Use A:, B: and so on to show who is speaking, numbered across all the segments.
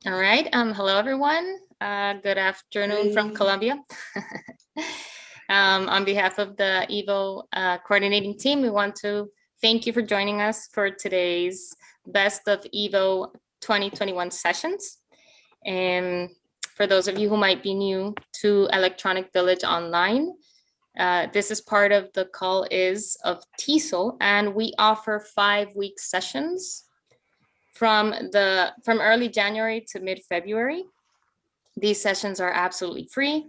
A: All right. Hello, everyone. Good afternoon from Colombia. On behalf of the EVO coordinating team, we want to thank you for joining us for today's Best of EVO 2021 sessions. And for those of you who might be new to Electronic Village Online, this is part of the call is of TESOL, and we offer 5-week sessions from early January to mid-February. These sessions are absolutely free.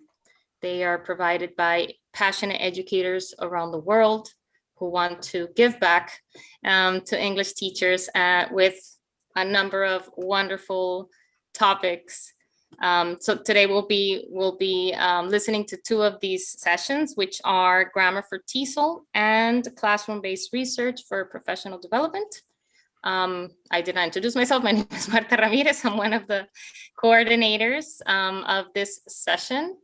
A: They are provided by passionate educators around the world who want to give back to English teachers with a number of wonderful topics. So today we'll be listening to 2 of these sessions, which are Grammar for TESOL and Classroom-Based Research for Professional Development. I did not introduce myself. My name is Marta Ramirez. I'm one of the coordinators of this session.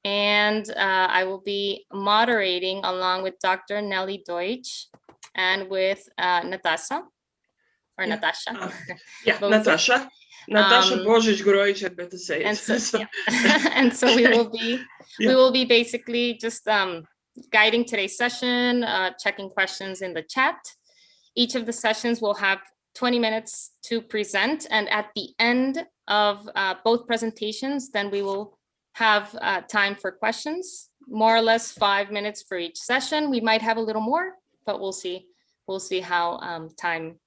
A: And I will be moderating along with Dr. Nelly Deutsch and with Natasha. Natasha.
B: Natasha. Natasha Božić-Grojić, I'd better say it.
A: And so, and so we will be basically just guiding today's session, checking questions in the chat. Each of the sessions will have 20 minutes to present, and at the end of both presentations, then we will have time for questions, more or less 5 minutes for each session. We might have a little more, but we'll see how time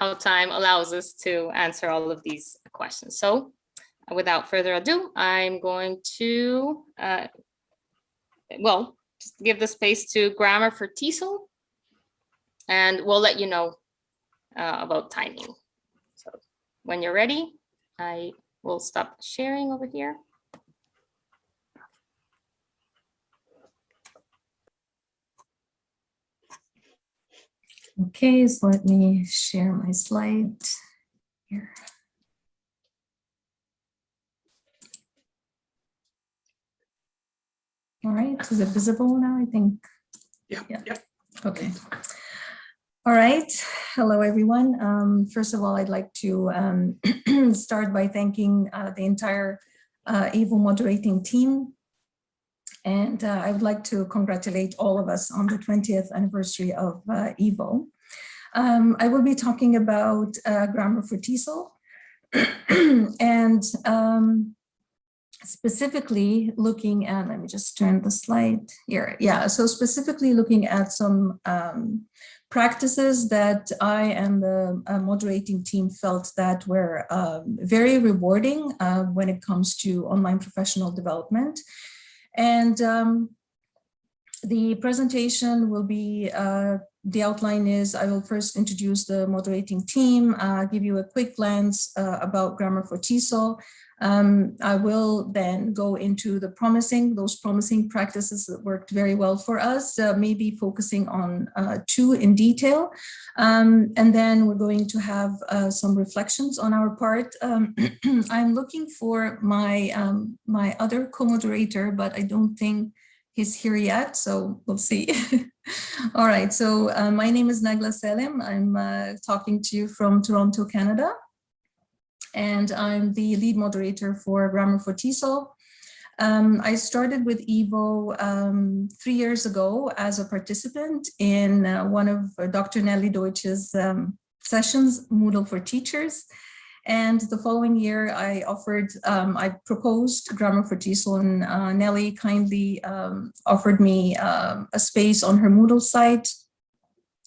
A: allows us to answer all of these questions. So without further ado, I'm going to, just give the space to Grammar for TESOL, and we'll let you know about timing. So when you're ready, I will stop sharing over here.
C: Okay, so let me share my slide here. All right, is it visible now, I think?
B: Yeah.
C: Okay. All right, hello everyone. First of all, I'd like to start by thanking the entire EVO moderating team. And I would like to congratulate all of us on the 20th anniversary of EVO. I will be talking about Grammar for TESOL and specifically looking at, let me just turn the slide here. Yeah, so specifically looking at some practices that I and the moderating team felt that were very rewarding when it comes to online professional development. And the presentation will be, the outline is, I will first introduce the moderating team, give you a quick glance about Grammar for TESOL. I will then go into those promising practices that worked very well for us, maybe focusing on 2 in detail. And then we're going to have some reflections on our part. I'm looking for my, my other co-moderator, but I don't think he's here yet, so we'll see. All right, so my name is Nagla Selim. I'm talking to you from Toronto, Canada. And I'm the lead moderator for Grammar for TESOL. I started with EVO 3 years ago as a participant in one of Dr. Nelly Deutsch's sessions, Moodle for Teachers. And the following year, I proposed Grammar for TESOL, and Nelly kindly offered me a space on her Moodle site.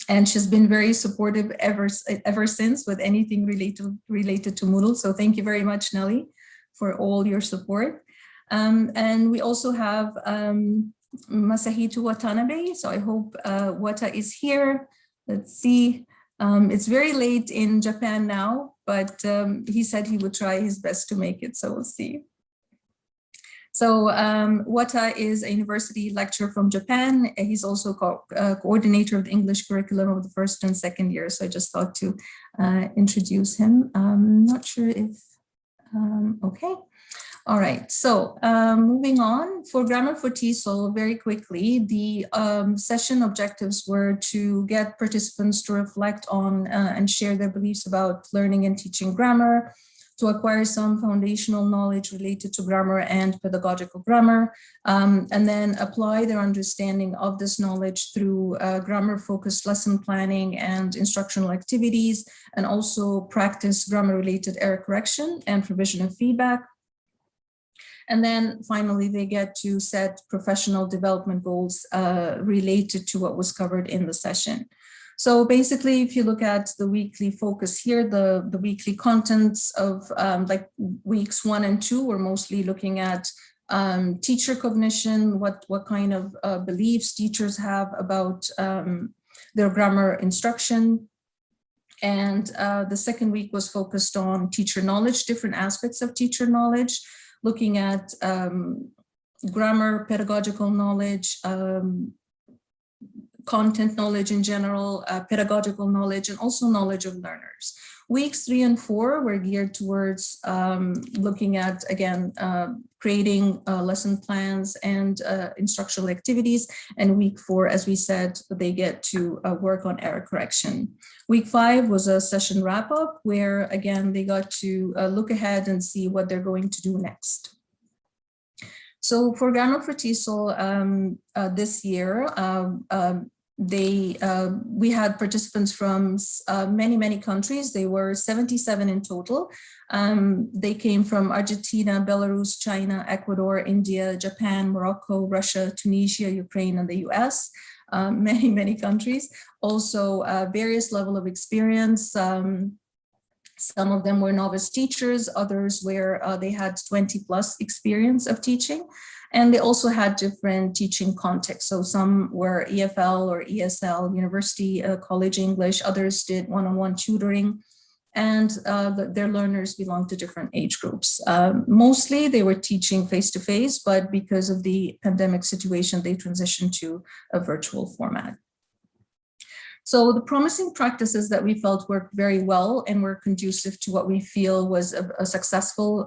C: And she's been very supportive ever since with anything related to Moodle. So thank you very much, Nelly, for all your support. And we also have Masahito Watanabe. So I hope Wata is here. Let's see. It's very late in Japan now, but he said he would try his best to make it. So we'll see. So Wata is a university lecturer from Japan. He's also coordinator of the English curriculum of the 1st and 2nd year. So I just thought to introduce him. I'm not sure if, okay. All right, so moving on, for Grammar for TESOL, very quickly, the session objectives were to get participants to reflect on and share their beliefs about learning and teaching grammar, to acquire some foundational knowledge related to grammar and pedagogical grammar, and then apply their understanding of this knowledge through grammar-focused lesson planning and instructional activities, and also practice grammar-related error correction and provision of feedback. And then finally, they get to set professional development goals related to what was covered in the session. So basically, if you look at the weekly focus here, the weekly contents of like weeks 1 and 2, we're mostly looking at teacher cognition, what kind of beliefs teachers have about their grammar instruction. And the second week was focused on teacher knowledge, different aspects of teacher knowledge, looking at grammar, pedagogical knowledge, content knowledge in general, pedagogical knowledge, and also knowledge of learners. Weeks 3 and 4 were geared towards looking at, again, creating lesson plans and instructional activities. And week 4, as we said, they get to work on error correction. Week 5 was a session wrap up where, again, they got to look ahead and see what they're going to do next. So for Grammar for TESOL this year, we had participants from many countries. They were 77 in total. They came from Argentina, Belarus, China, Ecuador, India, Japan, Morocco, Russia, Tunisia, Ukraine, and the US. Many countries. Also various level of experience. Some of them were novice teachers, others where they had 20+ experience of teaching. And they also had different teaching contexts. So some were EFL or ESL, University College English, others did one-on-one tutoring, and their learners belonged to different age groups. Mostly they were teaching face-to-face, but because of the pandemic situation, they transitioned to a virtual format. So the promising practices that we felt worked very well and were conducive to what we feel was a successful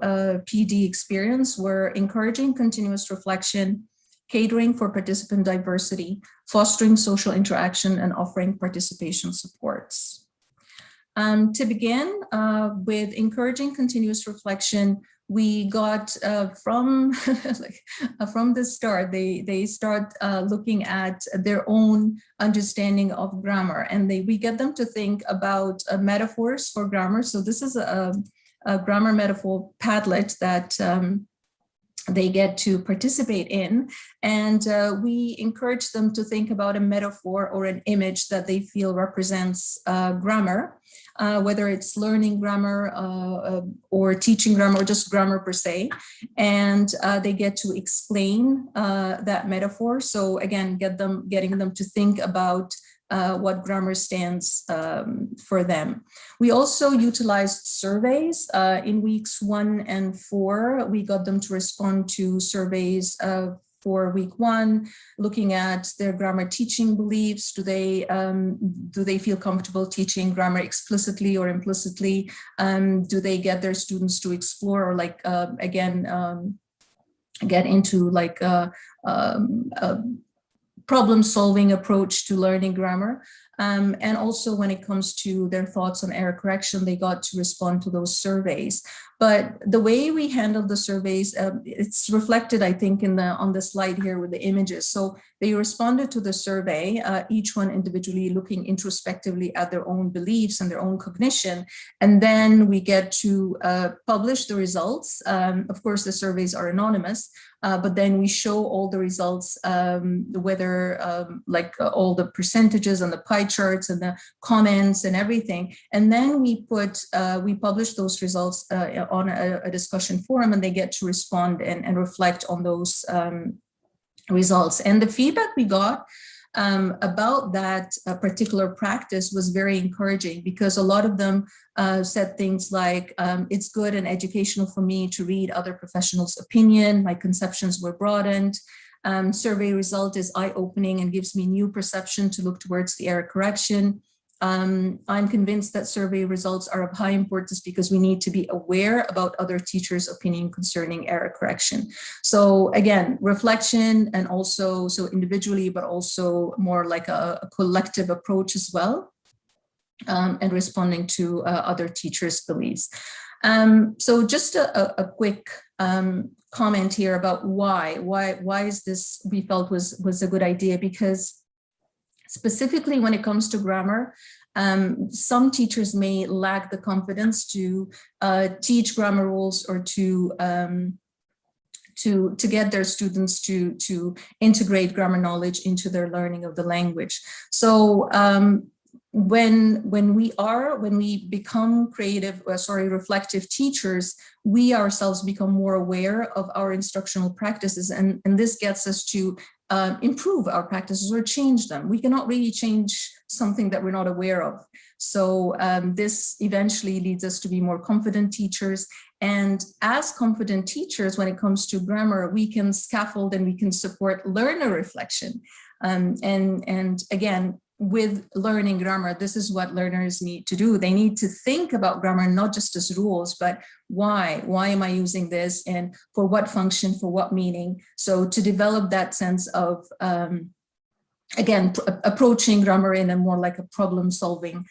C: PD experience were encouraging continuous reflection, catering for participant diversity, fostering social interaction, and offering participation supports. To begin with encouraging continuous reflection, we got from the start, they start looking at their own understanding of grammar, and we get them to think about metaphors for grammar. So this is a grammar metaphor Padlet that they get to participate in, and we encourage them to think about a metaphor or an image that they feel represents grammar, whether it's learning grammar or teaching grammar or just grammar per se, and they get to explain that metaphor. So again, getting them to think about what grammar stands for them. We also utilized surveys. In weeks 1 and 4, we got them to respond to surveys for week 1, looking at their grammar teaching beliefs. Do they feel comfortable teaching grammar explicitly or implicitly? Do they get their students to explore or get into like a problem-solving approach to learning grammar? And also when it comes to their thoughts on error correction, they got to respond to those surveys. But the way we handled the surveys, it's reflected, I think, on the slide here with the images. So they responded to the survey, each one individually looking introspectively at their own beliefs and their own cognition. And then we get to publish the results. Of course, the surveys are anonymous, but then we show all the results, whether all the percentages and the pie charts and the comments and everything. And then we publish those results on a discussion forum, and they get to respond and reflect on those results. And the feedback we got about that particular practice was very encouraging, because a lot of them said things like, it's good and educational for me to read other professionals' opinion, my conceptions were broadened. Survey result is eye-opening and gives me new perception to look towards the error correction. I'm convinced that survey results are of high importance because we need to be aware about other teachers' opinion concerning error correction. So again, reflection, and also so individually, but also more like a collective approach as well, and responding to other teachers' beliefs. So just a quick comment here about why is this we felt was a good idea, because specifically when it comes to grammar, some teachers may lack the confidence to teach grammar rules or to get their students to integrate grammar knowledge into their learning of the language. So when we become reflective teachers, we ourselves become more aware of our instructional practices, and this gets us to improve our practices or change them. We cannot really change something that we're not aware of. So this eventually leads us to be more confident teachers. And as confident teachers, when it comes to grammar, we can scaffold and we can support learner reflection. And again, with learning grammar, this is what learners need to do. They need to think about grammar, not just as rules, but why am I using this, and for what function, for what meaning. So to develop that sense of, again, approaching grammar in a more like a problem-solving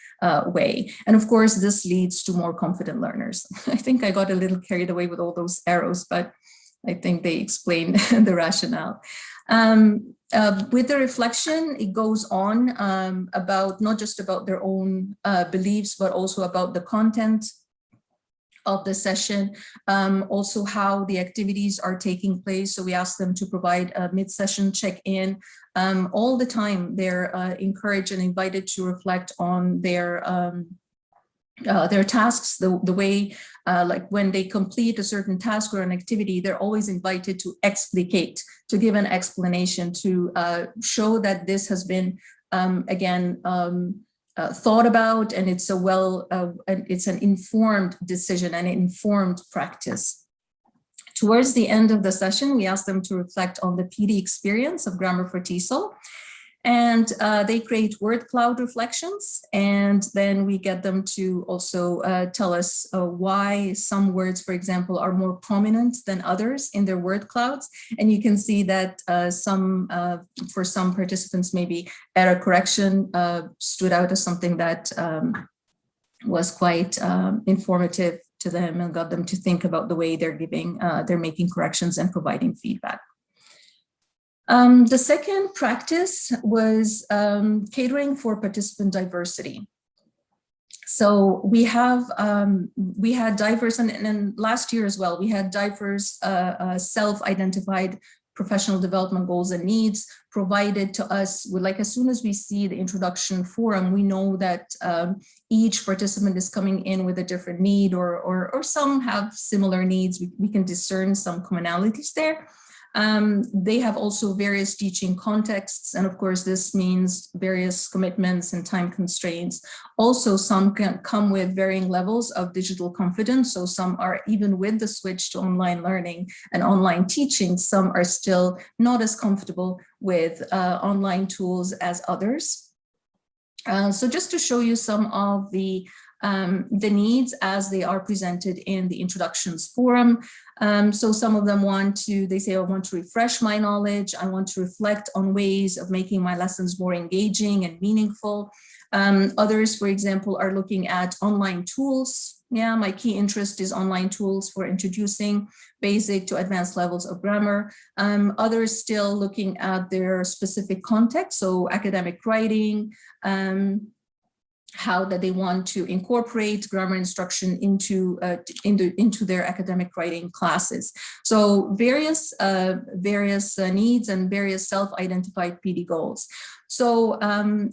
C: way. And of course, this leads to more confident learners. I think I got a little carried away with all those arrows, but I think they explain the rationale. With the reflection, it goes on about not just about their own beliefs, but also about the content of the session, also how the activities are taking place. So we ask them to provide a mid-session check-in. All the time, they're encouraged and invited to reflect on their tasks, the way, like when they complete a certain task or an activity, they're always invited to explicate, to give an explanation, to show that this has been, again, thought about, and it's it's an informed decision, an informed practice. Towards the end of the session, we ask them to reflect on the PD experience of Grammar for TESOL. And they create word cloud reflections, and then we get them to also tell us why some words, for example, are more prominent than others in their word clouds. And you can see that for some participants, maybe error correction stood out as something that was quite informative to them and got them to think about the way they're making corrections and providing feedback. The second practice was catering for participant diversity. So we had diverse, and last year as well, we had diverse self-identified professional development goals and needs provided to us. Like as soon as we see the introduction forum, we know that each participant is coming in with a different need, or some have similar needs. We can discern some commonalities there. They have also various teaching contexts, and of course this means various commitments and time constraints. Also, some can come with varying levels of digital confidence, so some are, even with the switch to online learning and online teaching, some are still not as comfortable with online tools as others. So just to show you some of the needs as they are presented in the introductions forum. So some of them they say, I want to refresh my knowledge. I want to reflect on ways of making my lessons more engaging and meaningful. Others, for example, are looking at online tools. Yeah, my key interest is online tools for introducing basic to advanced levels of grammar. Others still looking at their specific context, so academic writing, how that they want to incorporate grammar instruction into their academic writing classes. So various needs and various self-identified PD goals. So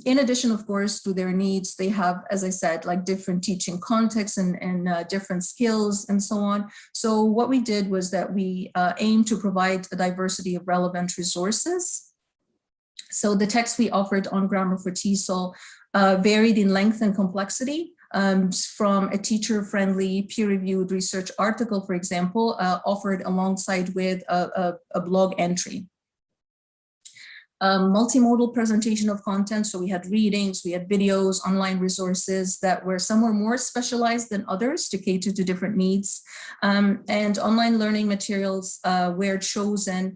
C: in addition, of course, to their needs, they have, as I said, like different teaching contexts and different skills and so on. So what we did was that we aimed to provide a diversity of relevant resources. So the text we offered on Grammar for TESOL varied in length and complexity, from a teacher-friendly, peer-reviewed research article, for example, offered alongside with a blog entry. Multimodal presentation of content, so we had readings, we had videos, online resources that were some were more specialized than others to cater to different needs, and online learning materials were chosen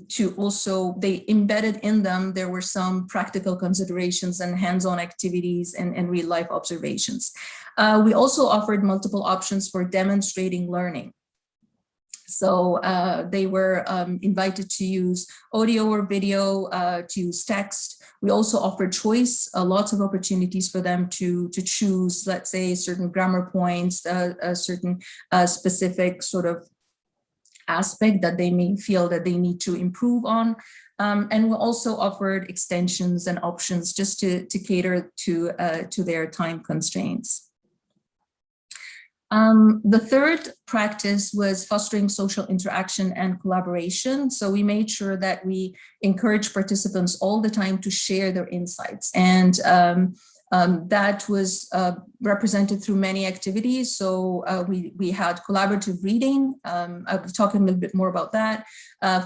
C: to also, they embedded in them, there were some practical considerations and hands-on activities and real-life observations. We also offered multiple options for demonstrating learning. So they were invited to use audio or video, to use text. We also offered choice, lots of opportunities for them to choose, let's say, certain grammar points, a certain specific sort of aspect that they may feel that they need to improve on. And we also offered extensions and options just to cater to their time constraints. The third practice was fostering social interaction and collaboration. So we made sure that we encourage participants all the time to share their insights. And that was represented through many activities. So we had collaborative reading. I'll be talking a little bit more about that.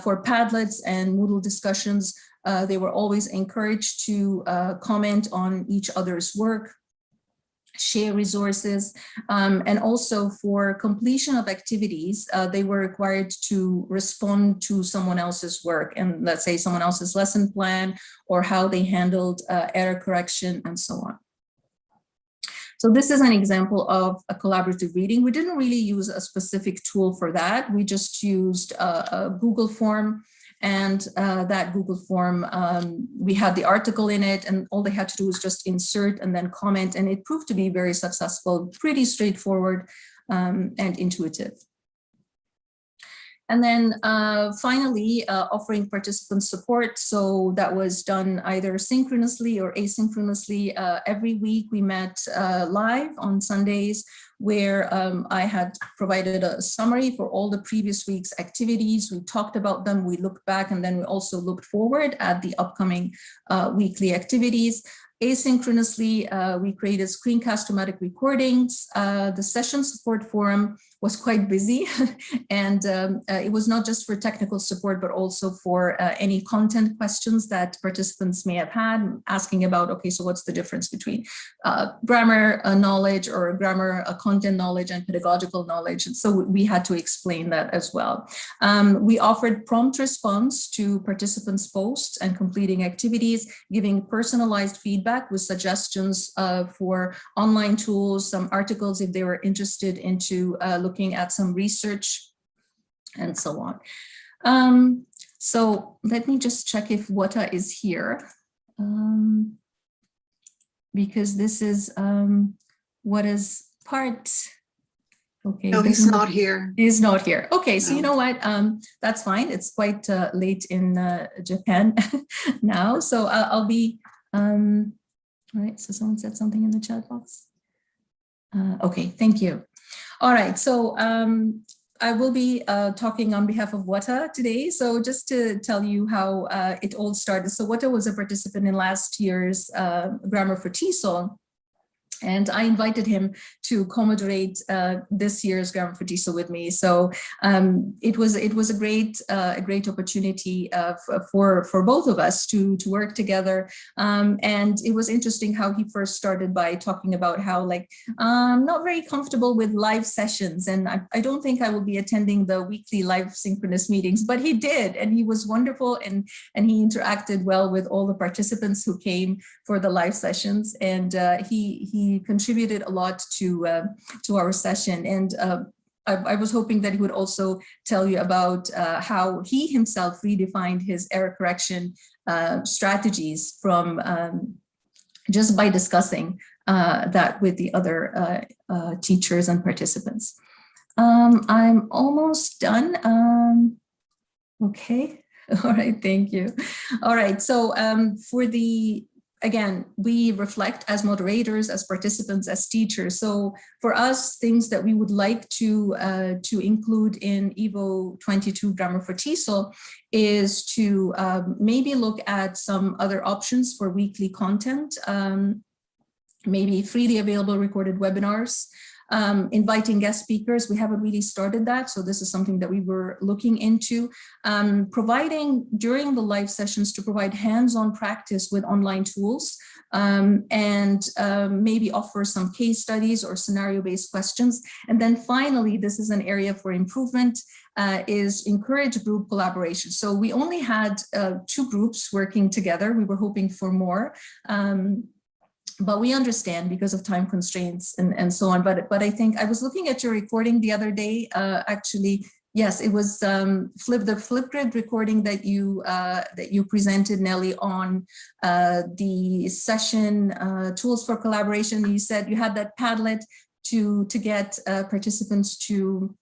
C: For Padlets and Moodle discussions, they were always encouraged to comment on each other's work, share resources, and also for completion of activities, they were required to respond to someone else's work, and let's say someone else's lesson plan or how they handled error correction and so on. So this is an example of a collaborative reading. We didn't really use a specific tool for that. We just used a Google form. And that Google form, we had the article in it, and all they had to do was just insert and then comment, and it proved to be very successful, pretty straightforward and intuitive. And then finally, offering participant support. So that was done either synchronously or asynchronously. Every week we met live on Sundays, where I had provided a summary for all the previous week's activities. We talked about them, we looked back, and then we also looked forward at the upcoming weekly activities. Asynchronously, we created screencast-o-matic recordings. The session support forum was quite busy, and it was not just for technical support, but also for any content questions that participants may have had, asking about, okay, so what's the difference between grammar knowledge or grammar content knowledge and pedagogical knowledge? And so we had to explain that as well. We offered prompt response to participants' posts and completing activities, giving personalized feedback with suggestions for online tools, some articles if they were interested into looking at some research and so on. So let me just check if Wata is here, because this is what is part. Okay.
D: No, he's not here.
C: He's not here. Okay, so
D: No.
C: you know what? That's fine. It's quite late in Japan now. So I'll be, all right, so someone said something in the chat box. Okay, thank you. All right, so I will be talking on behalf of Wata today. So just to tell you how it all started. So Wata was a participant in last year's Grammar for TESOL. And I invited him to co-moderate this year's Grammar for TESOL with me. So it was a great opportunity for both of us to work together. And it was interesting how he first started by talking about how, like, I'm not very comfortable with live sessions, and I don't think I will be attending the weekly live synchronous meetings. But he did, and he was wonderful, and he interacted well with all the participants who came for the live sessions, and he contributed a lot to our session. And I was hoping that he would also tell you about how he himself redefined his error correction strategies from just by discussing that with the other teachers and participants. I'm almost done. Okay. All right. Thank you. All right. So again, we reflect as moderators, as participants, as teachers. So for us, things that we would like to include in EVO22 Grammar for TESOL is to maybe look at some other options for weekly content, maybe freely available recorded webinars, inviting guest speakers. We haven't really started that, so this is something that we were looking into. Providing during the live sessions to provide hands-on practice with online tools, and maybe offer some case studies or scenario-based questions. And then finally, this is an area for improvement, is encourage group collaboration. So we only had 2 groups working together. We were hoping for more. But we understand because of time constraints and so on. But I think I was looking at your recording the other day. Actually, yes, it was the Flipgrid recording that you presented, Nelly, on the session tools for collaboration. You said you had that Padlet to get participants to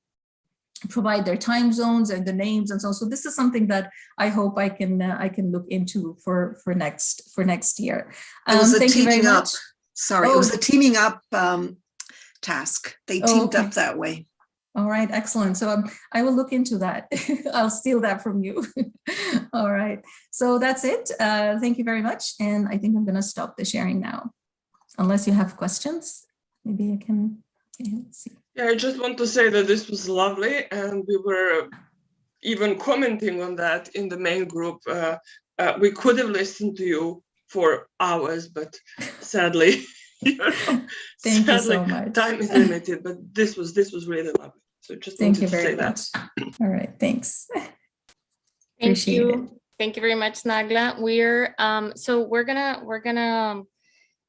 C: provide their time zones and the names and so on. So this is something that I hope I can look into for next year.
D: It was a
C: thank you very
D: teaming up.
C: much.
D: Sorry, it was a teaming up task. They teamed
C: okay.
D: up that way.
C: All right, excellent. So I will look into that. I'll steal that from you. All right, so that's it. Thank you very much. And I think I'm going to stop the sharing now, unless you have questions. Maybe I can, okay, let's see.
B: Yeah, I just want to say that this was lovely, and we were even commenting on that in the main group. We could have listened to you for hours, but sadly,
C: Thank you so much.
B: Time is limited. But this was really lovely. So just
C: thank you
B: to
C: very
B: say
C: much.
B: That.
C: All right, thanks.
A: Thank you. Thank you very much, Nagla. We're gonna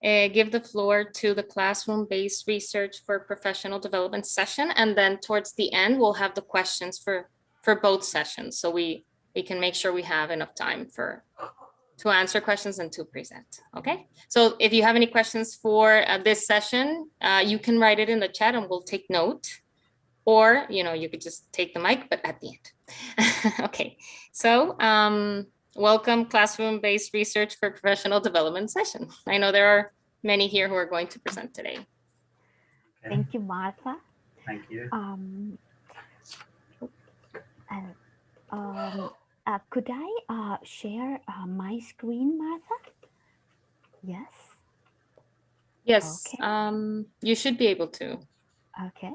A: give the floor to the classroom-based research for professional development session, and then towards the end we'll have the questions for both sessions, so we can make sure we have enough time to answer questions and to present. Okay, so if you have any questions for this session, you can write it in the chat and we'll take note, or you could just take the mic, but at the end. Okay, so welcome classroom-based research for professional development session. I know there are many here who are going to present today.
E: Okay.
F: Thank you, Martha.
E: Thank you.
F: Could I share my screen, Martha? Yes.
A: Yes,
F: okay.
A: You should be able to.
F: Okay.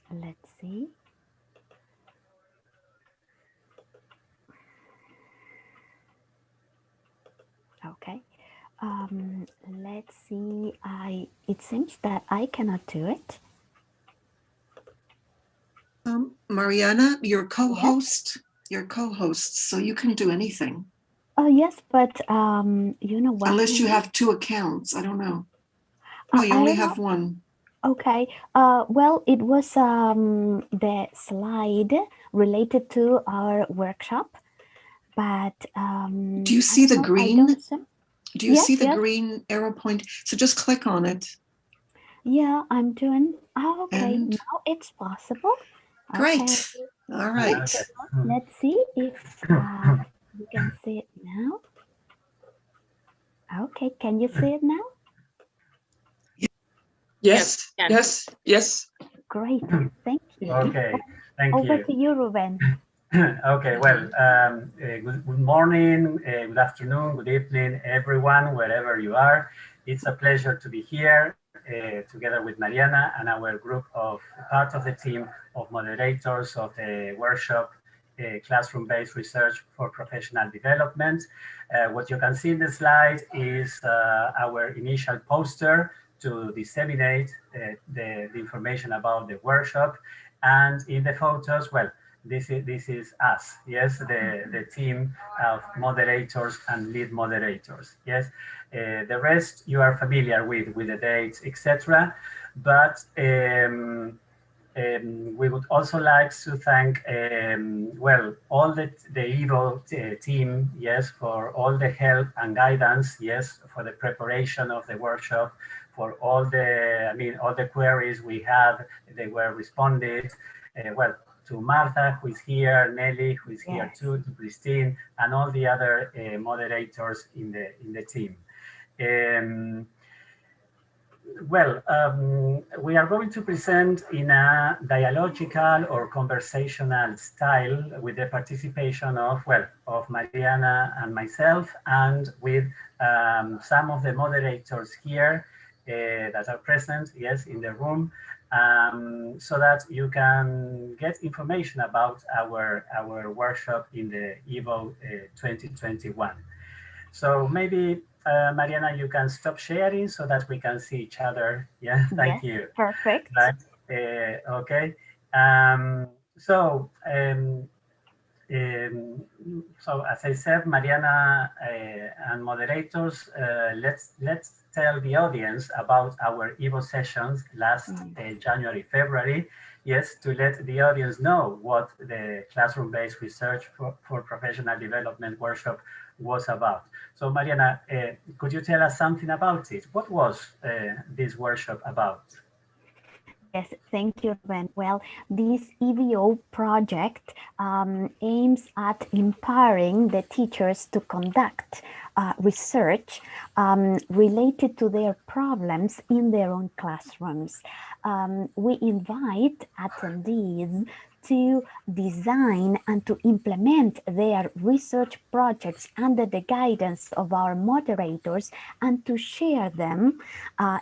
F: Let's see. Okay. Let's see. It seems that I cannot do it.
D: Mariana, your co-host, so you can do anything.
F: Oh yes, but you know what?
D: Unless you have 2 accounts, I don't know. No, you only have 1.
F: Okay. Well, it was the slide related to our workshop, but
D: do you see the green? Do you see the
F: yes.
D: green arrow point? So just click on it.
F: Yeah, I'm doing. Oh, okay.
D: And
F: now it's possible.
D: Great.
F: Okay.
D: All right.
E: Okay.
F: Let's see if you can see it now. Okay, can you see it now?
B: Yes, yes, yes.
F: Great, thank you.
E: Okay, thank you.
F: Over to you, Ruben.
E: Okay, well, good morning, good afternoon, good evening, everyone, wherever you are. It's a pleasure to be here together with Mariana and our group of part of the team of moderators of the workshop, classroom-based research for professional development. What you can see in the slide is our initial poster to disseminate the information about the workshop. And in the photos, well, this is us, yes, the team of moderators and lead moderators, yes. The rest you are familiar with the dates, etc. But we would also like to thank, well, all the EVO team, yes, for all the help and guidance, yes, for the preparation of the workshop, for all the, all the queries we had, they were responded, well, to Martha, who is here, Nelly, who is here too, to Christine, and all the other moderators in the team. We are going to present in a dialogical or conversational style with the participation of Mariana and myself, and with some of the moderators here that are present, yes, in the room, so that you can get information about our workshop in the EVO 2021. So maybe Mariana, you can stop sharing so that we can see each other. Yeah, thank you.
F: Perfect.
E: Right. Okay. So as I said, Mariana and moderators, let's tell the audience about our EVO sessions last January, February. Yes, to let the audience know what the classroom-based research for professional development workshop was about. So Mariana, could you tell us something about it? What was this workshop about?
F: Yes, thank you, Ruben. Well, this EVO project aims at empowering the teachers to conduct research related to their problems in their own classrooms. We invite attendees to design and to implement their research projects under the guidance of our moderators and to share them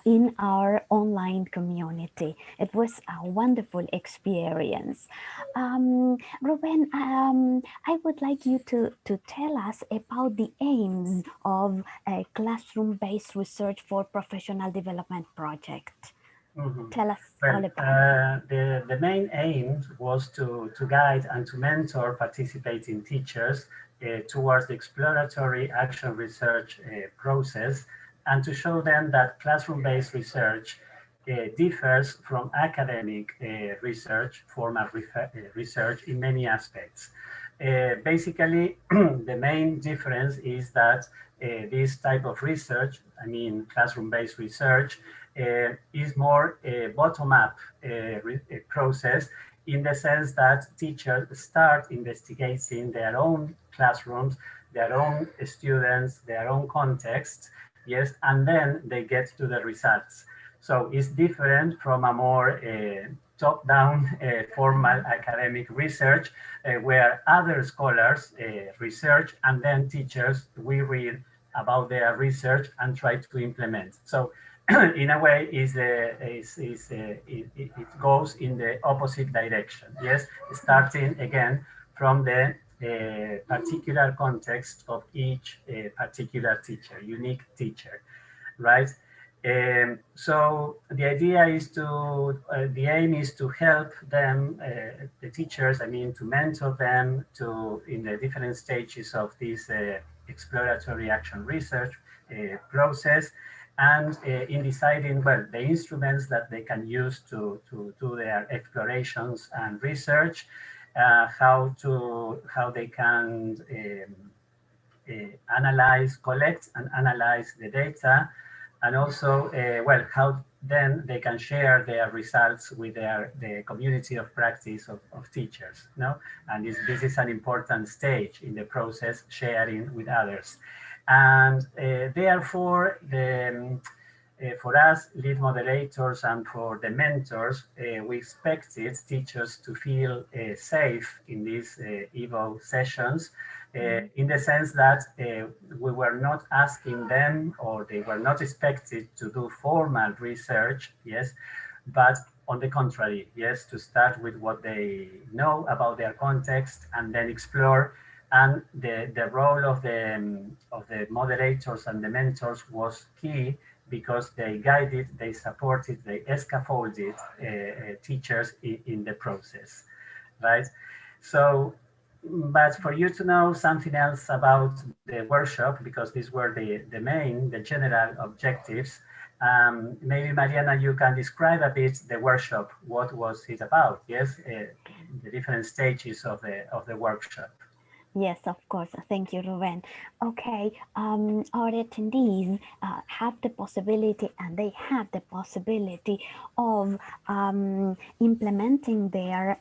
F: in our online community. It was a wonderful experience. Ruben, I would like you to tell us about the aims of a classroom-based research for professional development project.
E: Mm-hmm.
F: Tell us all about it.
E: The main aim was to guide and to mentor participating teachers towards the exploratory action research process, and to show them that classroom-based research differs from academic research, formal research in many aspects. Basically, the main difference is that this type of research, I mean classroom-based research, is more a bottom-up process, in the sense that teachers start investigating their own classrooms, their own students, their own context, yes, and then they get to the results. So it's different from a more top-down formal academic research where other scholars research, and then teachers, we read about their research and try to implement. So in a way, it goes in the opposite direction. Yes, starting again from the particular context of each particular teacher, unique teacher, right? So the idea is to, the aim is to help them, the teachers, I mean, to mentor them in the different stages of this exploratory action research process, and in deciding, well, the instruments that they can use to do their explorations and research, how they can collect and analyze the data, and also, well, how then they can share their results with the community of practice of teachers, no? And this is an important stage in the process, sharing with others. And therefore, for us, lead moderators, and for the mentors, we expected teachers to feel safe in these EVO sessions, in the sense that we were not asking them, or they were not expected to do formal research, yes, but on the contrary, yes, to start with what they know about their context and then explore. And the role of the moderators and the mentors was key, because they guided, they supported, they scaffolded teachers in the process, right? So, but for you to know something else about the workshop, because these were the general objectives, maybe Mariana, you can describe a bit the workshop. What was it about? Yes, the different stages of the workshop.
F: Yes, of course. Thank you, Ruben. Okay, our attendees have the possibility, and they have the possibility of implementing their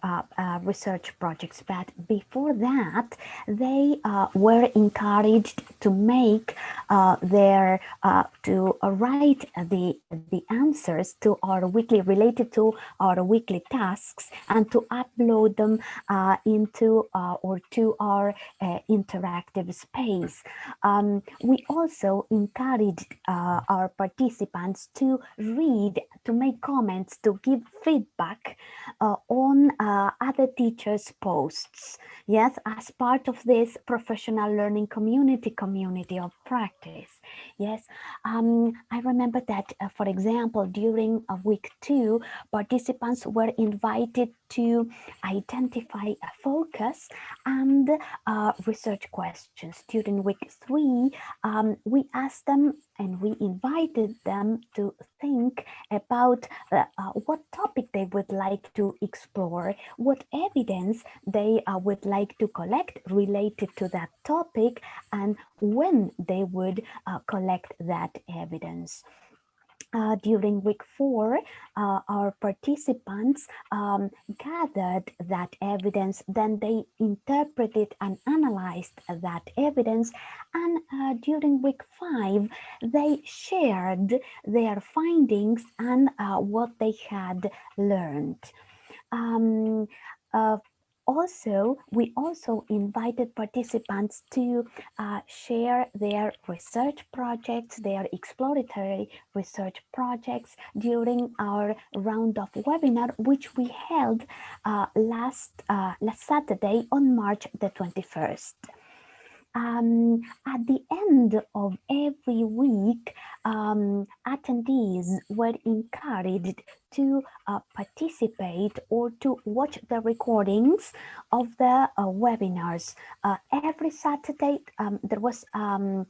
F: research projects. But before that, they were encouraged to make to write the answers to our weekly, related to our weekly tasks, and to upload them into or to our interactive space. We also encouraged our participants to read, to make comments, to give feedback on other teachers' posts. Yes, as part of this professional learning community of practice. Yes, I remember that, for example, during week 2, participants were invited to identify a focus and research questions. During week 3, we asked them and we invited them to think about what topic they would like to explore, what evidence they would like to collect related to that topic, and when they would collect that evidence. During week 4, our participants gathered that evidence, then they interpreted and analyzed that evidence, and during week 5, they shared their findings and what they had learned. We also invited participants to share their research projects, their exploratory research projects during our round of webinar, which we held last Saturday on March the 21st. At the end of every week, attendees were encouraged to participate or to watch the recordings of the webinars. Every Saturday, there was a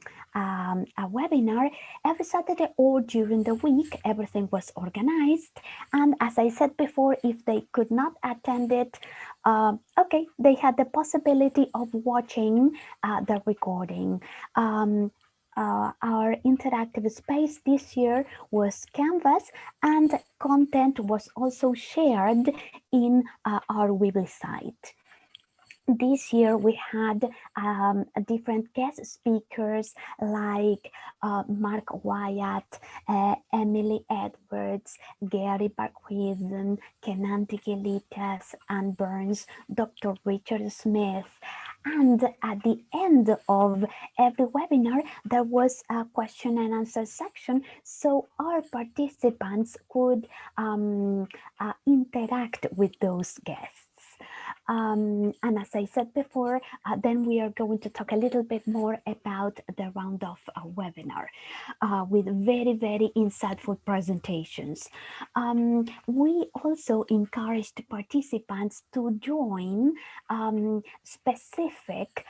F: webinar every Saturday or during the week. Everything was organized. And as I said before, if they could not attend it, okay, they had the possibility of watching the recording. Our interactive space this year was Canvas, and content was also shared in our website. This year we had different guest speakers like Mark Wyatt, Emily Edwards, Gary Barquizan, Kenanti Gilitas, Anne Burns, Dr. Richard Smith. And at the end of every webinar, there was a question and answer section, so our participants could interact with those guests. And as I said before, then we are going to talk a little bit more about the round of webinar with very, very insightful presentations. We also encouraged participants to join specific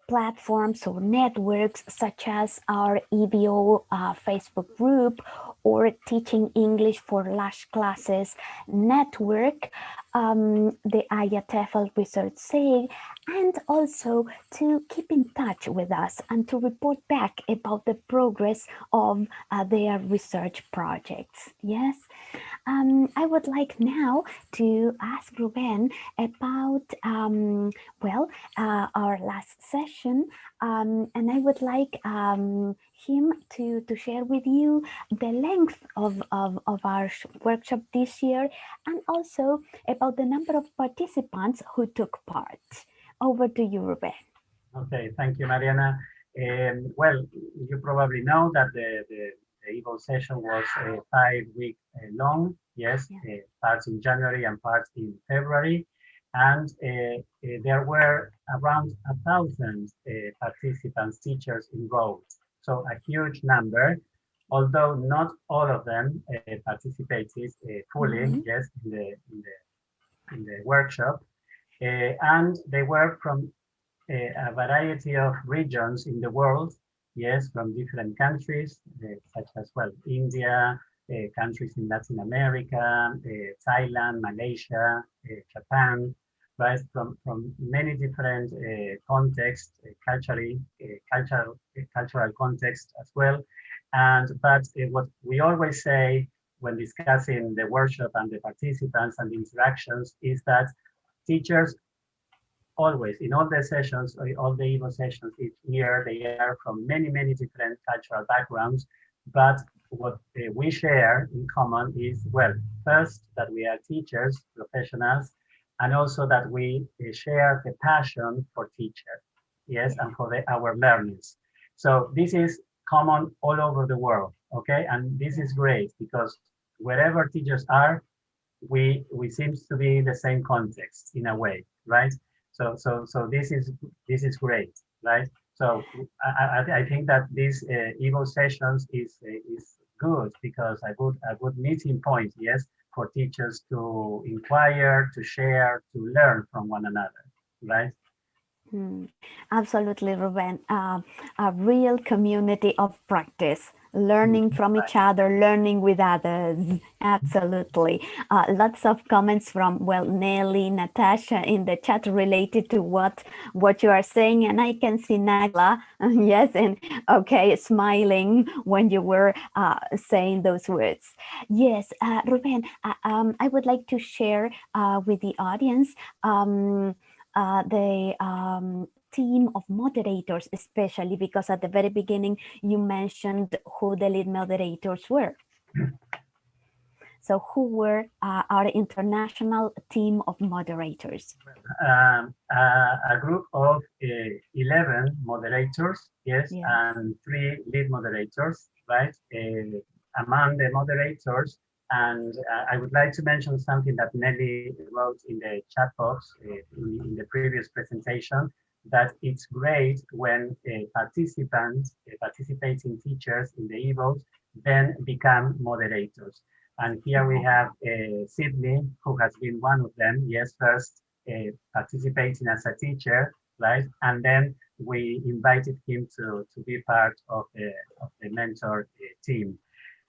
F: platforms or networks such as our EVO Facebook group or Teaching English for Lash Classes network, the TESOL Research SIG, and also to keep in touch with us and to report back about the progress of their research projects. Yes, I would like now to ask Ruben about, our last session, and I would like him to share with you the length of our workshop this year, and also about the number of participants who took part. Over to you, Ruben.
E: Okay, thank you, Mariana. Well, you probably know that the EVO session was 5 weeks long. Yes, yeah. Parts in January and parts in February. And there were around 1,000 participants, teachers enrolled. So a huge number, although not all of them participated fully, yes, in the workshop. And they were from a variety of regions in the world, yes, from different countries, such as, well, India, countries in Latin America, Thailand, Malaysia, Japan, right? From many different contexts, cultural context as well. But what we always say when discussing the workshop and the participants and the interactions is that teachers always, in all the sessions, all the EVO sessions each year, they are from many, many different cultural backgrounds. But what we share in common is, well, first, that we are teachers, professionals, and also that we share the passion for teachers, yes, and for our learners. So this is common all over the world, okay? And this is great because wherever teachers are, we seem to be in the same context in a way, right? So this is great, right? So I think that these EVO sessions is good because a good meeting point, yes, for teachers to inquire, to share, to learn from one another, right?
F: Absolutely, Ruben. A real community of practice, learning from each other, learning with others. Absolutely. Lots of comments from, well, Nelly, Natasha in the chat related to what you are saying. And I can see Nagla, yes, and okay, smiling when you were saying those words. Yes, Ruben, I would like to share with the audience the team of moderators, especially because at the very beginning you mentioned who the lead moderators were. So who were our international team of moderators?
E: A group of 11 moderators, yes, and 3 lead moderators, right? Among the moderators, and I would like to mention something that Nelly wrote in the chat box in the previous presentation, that it's great when participating teachers in the EVOs then become moderators. And here we have Sydney, who has been one of them, yes, first participating as a teacher, right? And then we invited him to be part of the mentor team.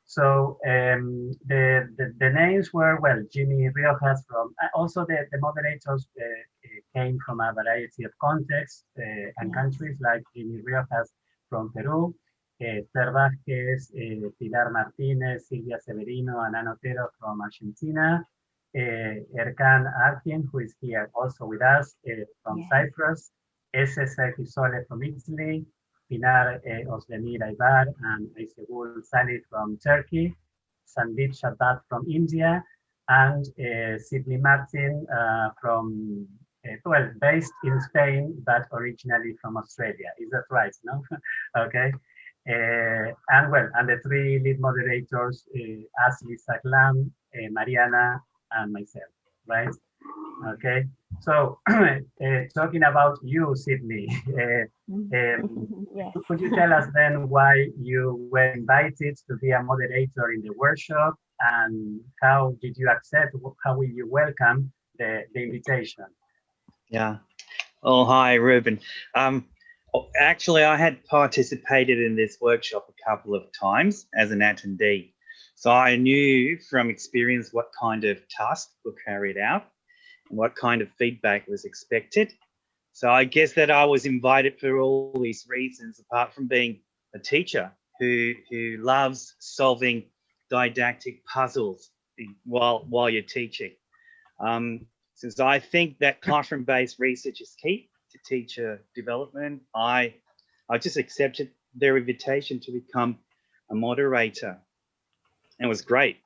E: So the names were, well, Jimmy Riojas from, also the moderators came from a variety of contexts and countries, like Jimmy Riojas from Peru, Esther Vázquez, Pilar Martínez, Silvia Severino, and Ana Otero from Argentina, Erkan Arkin, who is here also with us from Cyprus, SSA Tisole from Italy, Pinar Osdemir Aybar and Aysegul Salih from Turkey, Sandeep Shabbat from India, and Sydney Martin from, well, based in Spain, but originally from Australia. Is that right? No? Okay. And well, and the 3 lead moderators, Asli Saklam, Mariana, and myself, right? Okay, so talking about you, Sydney, could you tell us then why you were invited to be a moderator in the workshop, and how did you accept, how will you welcome the invitation?
G: Yeah, oh, hi, Ruben. Actually, I had participated in this workshop a couple of times as an attendee. So I knew from experience what kind of tasks were carried out and what kind of feedback was expected. So I guess that I was invited for all these reasons, apart from being a teacher who loves solving didactic puzzles while you're teaching. Since I think that classroom-based research is key to teacher development, I just accepted their invitation to become a moderator. It was great.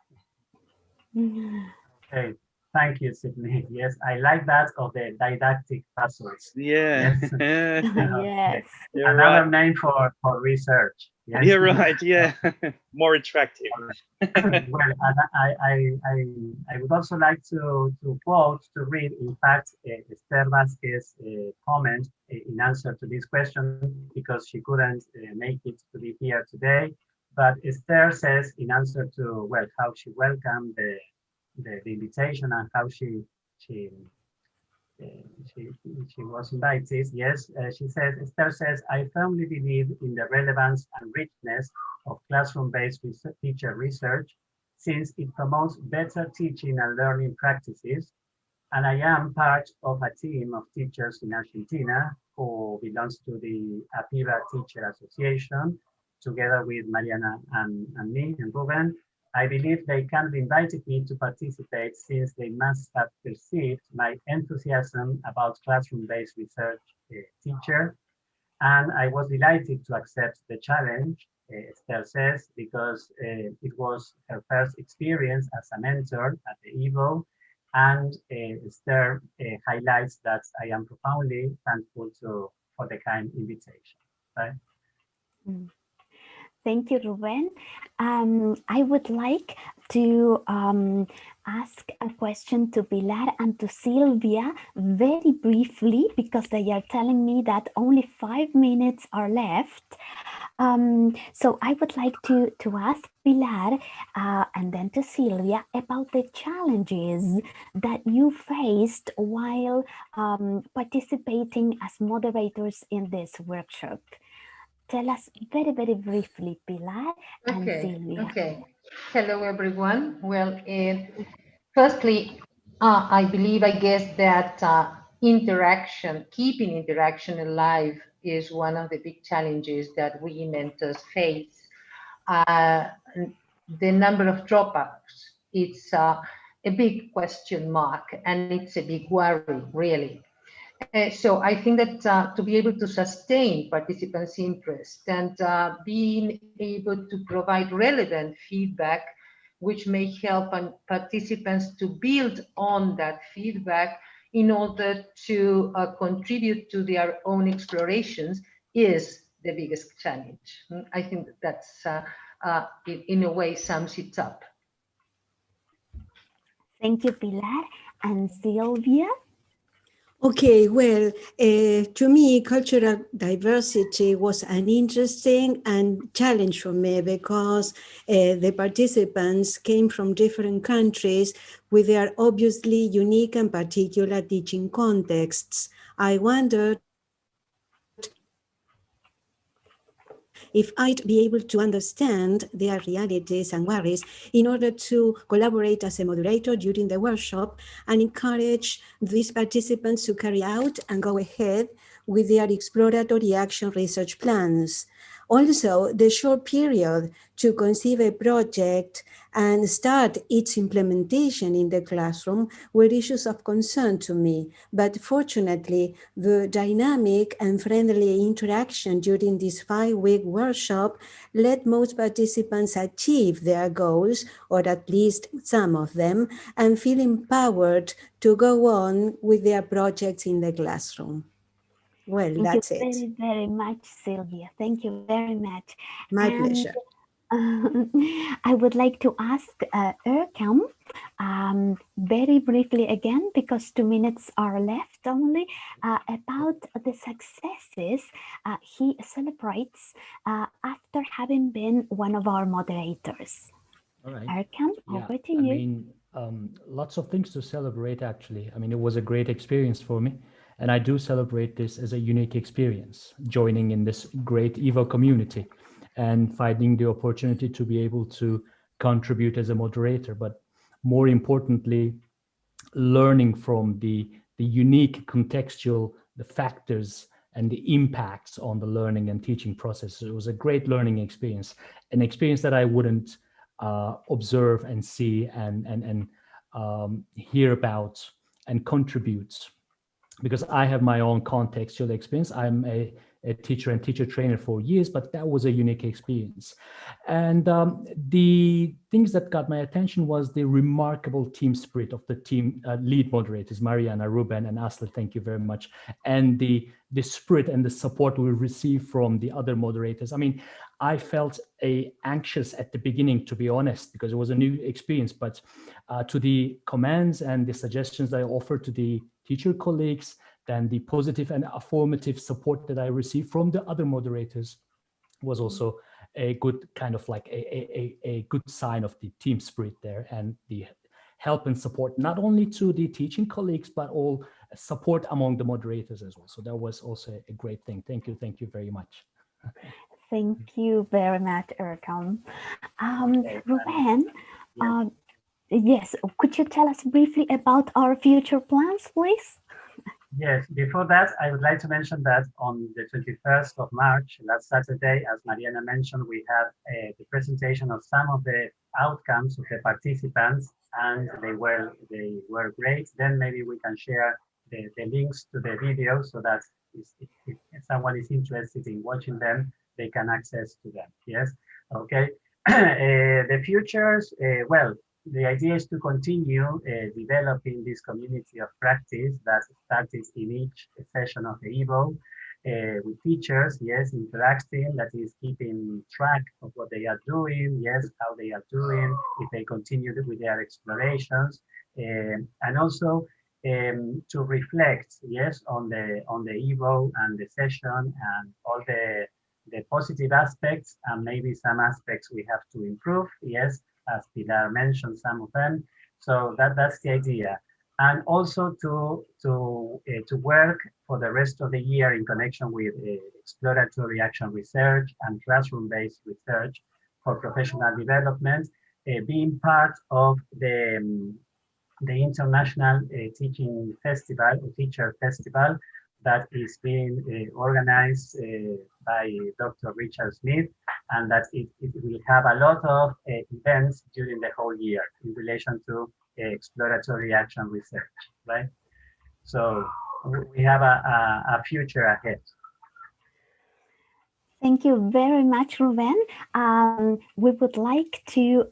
E: Okay, thank you, Sydney. Yes, I like that of the didactic puzzles.
G: Yeah.
E: Yes.
F: Yes.
E: Another name for research. Yes.
G: You're right. Yeah. More attractive.
E: Well, I would also like to read, in fact, Esther Vázquez's comment in answer to this question, because she couldn't make it to be here today. But Esther says, in answer to, well, how she welcomed the invitation and how she was invited. Yes, she says, Esther says, I firmly believe in the relevance and richness of classroom-based teacher research, since it promotes better teaching and learning practices, And I am part of a team of teachers in Argentina who belongs to the APIVA Teacher Association, together with Mariana and me and Ruben. I believe they kind of invited me to participate since they must have perceived my enthusiasm about classroom-based research teacher. And I was delighted to accept the challenge, Esther says, because it was her first experience as a mentor at the EVO. And Esther highlights that I am profoundly thankful for the kind invitation. Right?
F: Thank you, Ruben. I would like to ask a question to Pilar and to Sylvia very briefly, because they are telling me that only 5 minutes are left. So I would like to ask Pilar and then to Sylvia about the challenges that you faced while participating as moderators in this workshop. Tell us very, very briefly, Pilar and Sylvia.
H: Okay. Hello, everyone. Well, firstly, I guess that keeping interaction alive is one of the big challenges that we mentors face. The number of dropouts, it's a big question mark, and it's a big worry, really. So I think that to be able to sustain participants' interest and being able to provide relevant feedback, which may help participants to build on that feedback in order to contribute to their own explorations, is the biggest challenge. I think that's in a way sums it up.
F: Thank you, Pilar. And Sylvia?
I: Okay, well, to me, cultural diversity was an interesting and challenge for me because the participants came from different countries with their obviously unique and particular teaching contexts. I wondered if I'd be able to understand their realities and worries in order to collaborate as a moderator during the workshop and encourage these participants to carry out and go ahead with their exploratory action research plans. Also, the short period to conceive a project and start its implementation in the classroom were issues of concern to me. But fortunately, the dynamic and friendly interaction during this 5-week workshop let most participants achieve their goals, or at least some of them, and feel empowered to go on with their projects in the classroom. Well, that's it.
F: Thank you very, very much, Sylvia. Thank you very much.
I: My pleasure.
F: I would like to ask Erkam very briefly again, because 2 minutes are left only, about the successes he celebrates after having been one of our moderators.
J: All right.
F: Erkam, over to you.
J: I mean, lots of things to celebrate, actually. I mean, it was a great experience for me. And I do celebrate this as a unique experience, joining in this great EVO community and finding the opportunity to be able to contribute as a moderator, but more importantly, learning from the unique contextual, the factors and the impacts on the learning and teaching process. It was a great learning experience, an experience that I wouldn't observe and see and hear about and contribute, because I have my own contextual experience. I'm a teacher and teacher trainer for years, but that was a unique experience. And the things that got my attention was the remarkable team spirit of the team lead moderators, Mariana, Ruben, and Asla, thank you very much. And the spirit and the support we received from the other moderators. I mean, I felt anxious at the beginning, to be honest, because it was a new experience, but to the commands and the suggestions that I offered to the teacher colleagues, then the positive and affirmative support that I received from the other moderators was also a good kind of like a good sign of the team spirit there, and the help and support, not only to the teaching colleagues, but all support among the moderators as well. So that was also a great thing. Thank you very much.
F: Thank you very much, Erkam. Ruben, Yes, could you tell us briefly about our future plans, please?
E: Yes, before that, I would like to mention that on the 21st of March, last Saturday, as Mariana mentioned, we had the presentation of some of the outcomes of the participants, and they were great. Then maybe we can share the links to the video so that if someone is interested in watching them, they can access to them. Yes, okay. The futures, well, the idea is to continue developing this community of practice that started in each session of the EVO with teachers, yes, interacting, that is keeping track of what they are doing, yes, how they are doing, if they continue with their explorations, and also to reflect, yes, on the EVO and the session and all the positive aspects and maybe some aspects we have to improve, yes, as Pilar mentioned some of them. So that's the idea. And also to work for the rest of the year in connection with exploratory action research and classroom-based research for professional development, being part of the International Teaching Festival, or Teacher Festival, that is being organized by Dr. Richard Smith, and that it will have a lot of events during the whole year in relation to exploratory action research, right? So we have a future ahead.
F: Thank you very much, Ruben. We would like to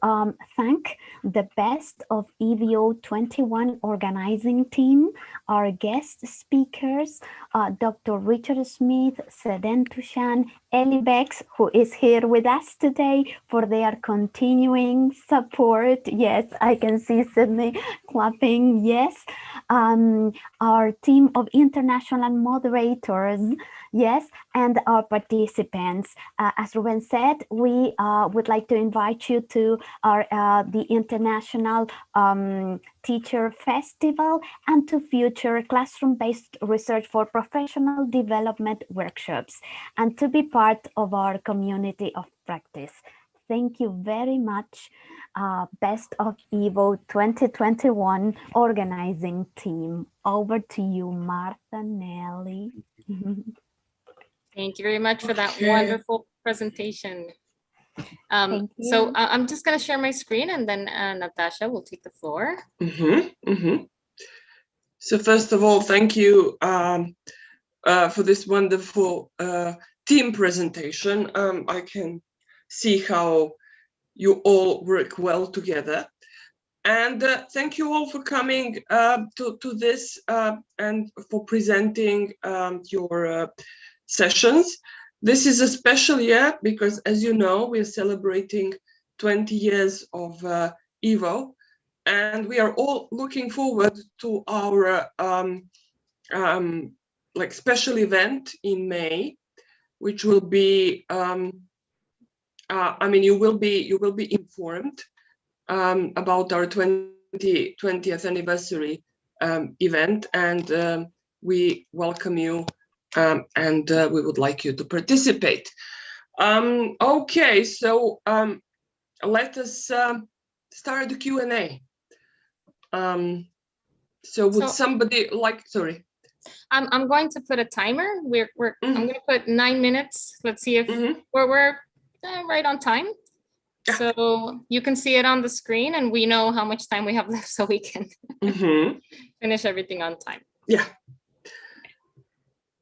F: thank the best of EVO21 organizing team, our guest speakers, Dr. Richard Smith, Seden Tushan, Ellie Bex, who is here with us today, for their continuing support. Yes, I can see Sydney clapping. Yes. Our team of international moderators. Yes, and our participants. As Ruben said, we would like to invite you to our the International Teacher Festival and to future classroom-based research for professional development workshops, and to be part of our community of practice. Thank you very much, Best of EVO 2021 organizing team. Over to you, Martha, Nelly.
A: Thank you very much for that
B: Okay.
A: wonderful presentation.
F: Thank you.
A: So I'm just going to share my screen, and then Natasha will take the floor.
B: So first of all, thank you for this wonderful team presentation. I can see how you all work well together. And thank you all for coming to this and for presenting your sessions. This is a special year because, as you know, we're celebrating 20 years of EVO, and we are all looking forward to our like special event in May, which will be I mean, you will be informed about our 20th anniversary event, and we welcome you, and we would like you to participate. Okay, so let us start the Q&A. So would somebody like, sorry.
A: I'm going to put a timer. I'm going to put 9 minutes. Let's see if we're right on time. So you can see it on the screen, and we know how much time we have left, so we can finish everything on time.
B: Yeah.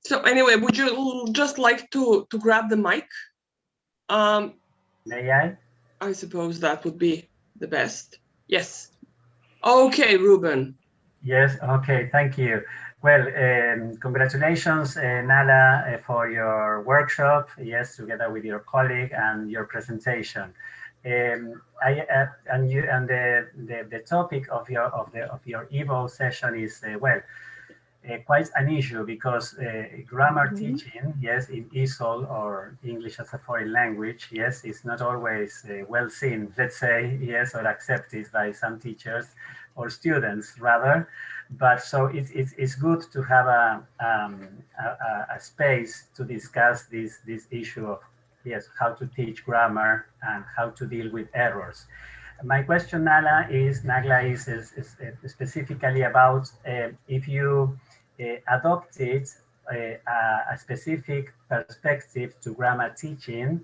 B: So anyway, would you just like to grab the mic?
E: May I?
B: I suppose that would be the best. Yes. Okay, Ruben.
E: Yes. Okay. Thank you. Well, congratulations, Nala, for your workshop. Yes, together with your colleague and your presentation. The topic of your EVO session is quite an issue because grammar teaching, yes, in TESOL or English as a foreign language, yes, is not always well seen, let's say, yes, or accepted by some teachers or students rather. But so it's good to have a space to discuss this issue of, yes, how to teach grammar and how to deal with errors. My question, Nagla, is specifically about if you adopted a specific perspective to grammar teaching.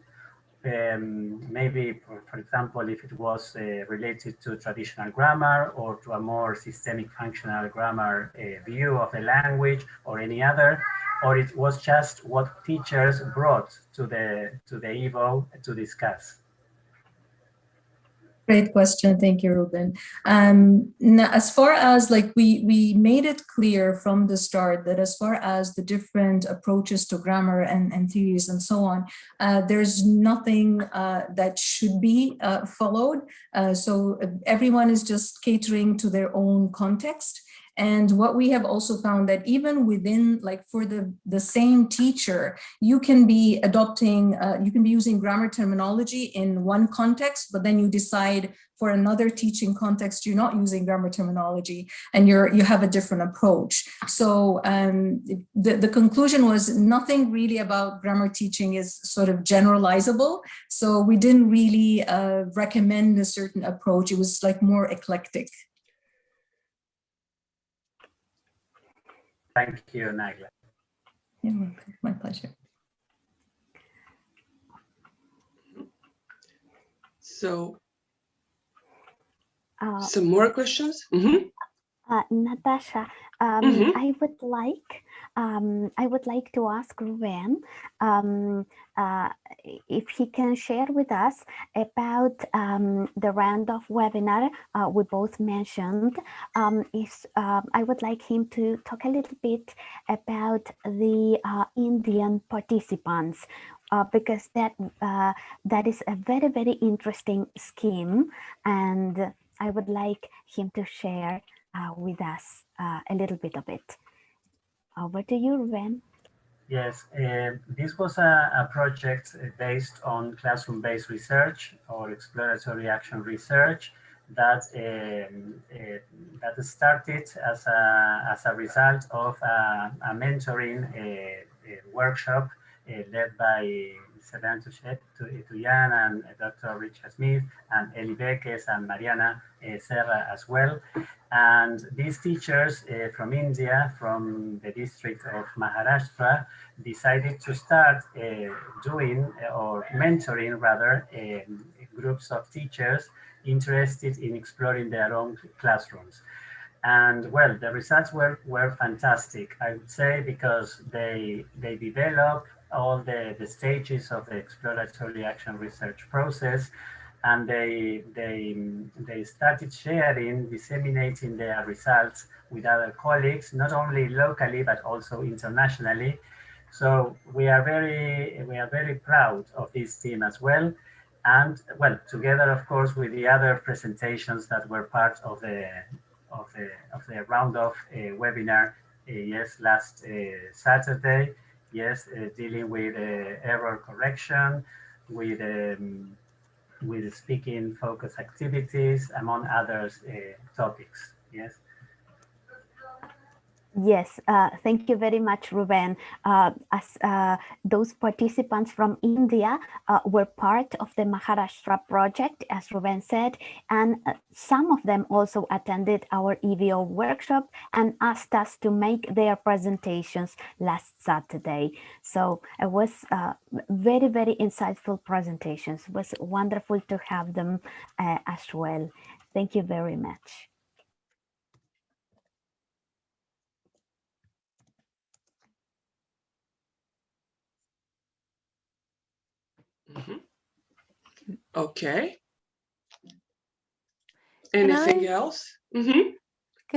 E: Maybe, for example, if it was related to traditional grammar or to a more systemic functional grammar view of the language or any other, or it was just what teachers brought to the EVO to discuss?
C: Great question. Thank you, Ruben. Now, as far as like we made it clear from the start that as far as the different approaches to grammar and theories and so on, there's nothing that should be followed. So everyone is just catering to their own context. And what we have also found that even within, like for the same teacher, you can be adopting, you can be using grammar terminology in one context, but then you decide for another teaching context, you're not using grammar terminology and you have a different approach. So the conclusion was nothing really about grammar teaching is sort of generalizable. So we didn't really recommend a certain approach. It was like more eclectic.
E: Thank you, Nagla.
C: You're welcome. My pleasure.
B: So, some more questions?
F: Natasha, I would like to ask Ruben if he can share with us about the round of webinar we both mentioned. I would like him to talk a little bit about the Indian participants. Because that is a very, very interesting scheme, and I would like him to share with us a little bit of it. Over to you, Ruben.
E: Yes, this was a project based on classroom-based research or exploratory action research that that started as a result of a mentoring workshop led by Sedan Tuyan and Dr. Richard Smith and Eli Beques and Mariana Serra as well. And these teachers from India, from the district of Maharashtra, decided to start doing or mentoring rather groups of teachers interested in exploring their own classrooms. And well, the results were fantastic, I would say, because they developed all the stages of the exploratory action research process, and they started sharing, disseminating their results with other colleagues, not only locally but also internationally. So we are very proud of this team as well, and well, together of course with the other presentations that were part of the round of webinar, yes, last Saturday. Yes, dealing with error correction, with speaking focus activities, among others topics. Yes.
F: Yes, thank you very much, Ruben. As those participants from India were part of the Maharashtra project, as Ruben said, and some of them also attended our EVO workshop and asked us to make their presentations last Saturday. So it was very, very insightful presentations. It was wonderful to have them as well. Thank you very much.
B: Okay. Anything else?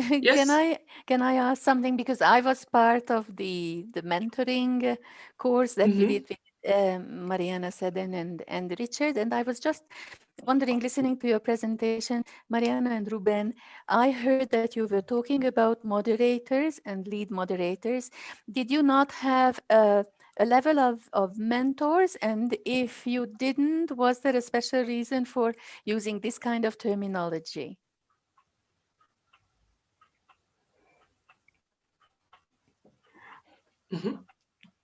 B: Yes.
K: Can I ask something, because I was part of the mentoring course that we did with Mariana Sedan and Richard, and I was just wondering, listening to your presentation, Mariana and Ruben, I heard that you were talking about moderators and lead moderators. Did you not have a level of mentors? And if you didn't, was there a special reason for using this kind of terminology?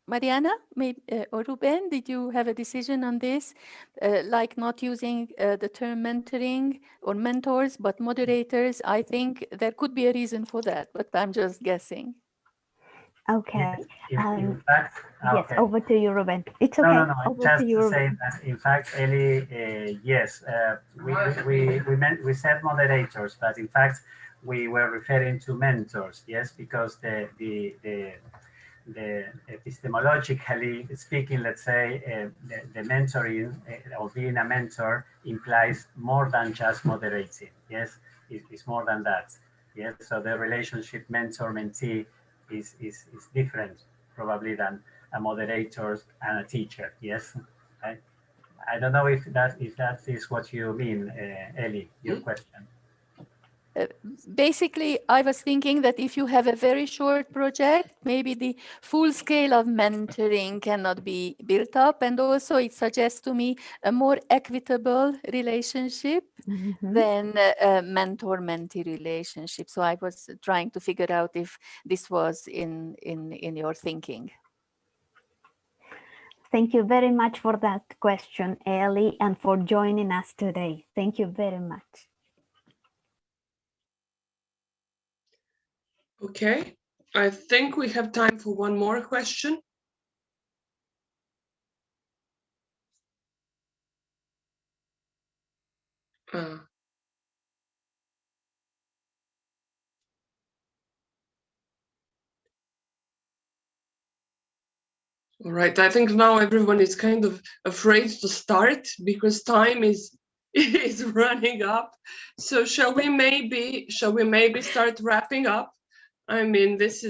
K: Mariana, maybe, or Ruben, did you have a decision on this? Like not using the term mentoring or mentors, but moderators? I think there could be a reason for that, but I'm just guessing.
F: Okay.
E: In fact,
F: yes,
E: okay.
F: over to you, Ruben. It's okay.
E: No.
F: Over
E: Just
F: to you,
E: to say
F: Ruben.
E: that, in fact, Ellie, yes, we said moderators, but in fact, we were referring to mentors. Yes, because the epistemologically speaking, let's say, the mentoring or being a mentor implies more than just moderating. Yes, it's more than that. Yes, so the relationship mentor-mentee is different probably than a moderator and a teacher. Yes, I don't know if that is what you mean, Ellie, your question.
K: Basically, I was thinking that if you have a very short project, maybe the full scale of mentoring cannot be built up. And also it suggests to me a more equitable relationship than a mentor-mentee relationship. So I was trying to figure out if this was in your thinking.
F: Thank you very much for that question, Ellie, and for joining us today. Thank you very much.
B: Okay, I think we have time for one more question. All right, I think now everyone is kind of afraid to start because time is running up. So shall we maybe start wrapping up? I mean, these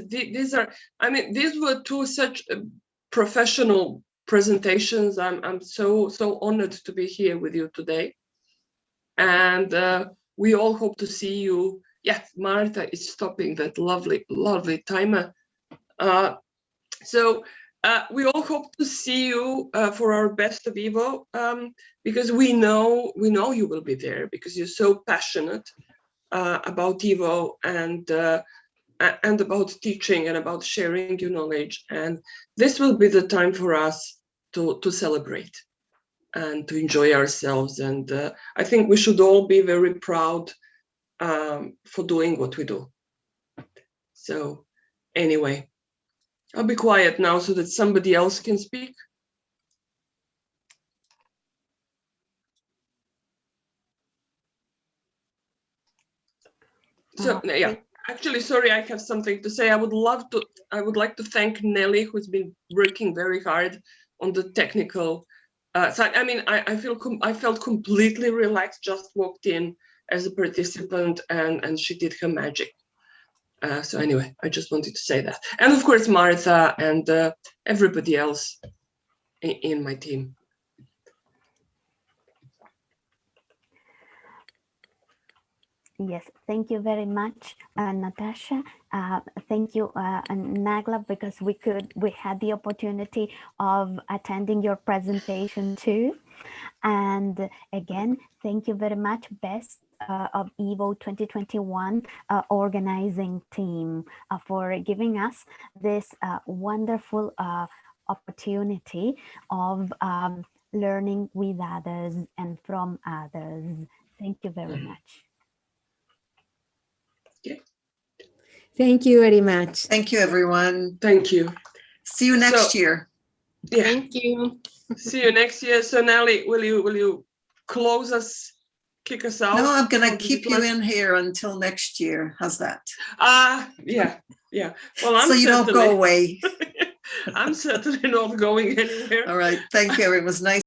B: were two such professional presentations. I'm so honored to be here with you today, and we all hope to see you. Yeah, Martha is stopping that lovely timer. So we all hope to see you for our Best of EVO, because we know you will be there because you're so passionate about EVO and about teaching and about sharing your knowledge. And this will be the time for us to celebrate and to enjoy ourselves. And I think we should all be very proud for doing what we do. So anyway, I'll be quiet now so that somebody else can speak. So yeah, actually, sorry, I have something to say. I would like to thank Nelly, who's been working very hard on the technical side. I mean, I felt completely relaxed, just walked in as a participant, and she did her magic. So anyway, I just wanted to say that. And of course, Martha and everybody else in my team.
F: Yes, thank you very much, Natasha. Thank you, Nagla, because we had the opportunity of attending your presentation too. And again, thank you very much, Best of EVO 2021 organizing team for giving us this wonderful opportunity of learning with others and from others. Thank you very much.
I: Thank you very much.
D: Thank you, everyone.
B: Thank you.
D: See you next year.
B: Yeah.
A: Thank you.
B: See you next year. So Nelly, will you close us, kick us out?
D: No, I'm gonna keep you in here until next year. How's that?
B: Yeah. Well, I'm
D: so you don't go away.
B: I'm certainly not going anywhere.
D: All right. Thank you. It was nice.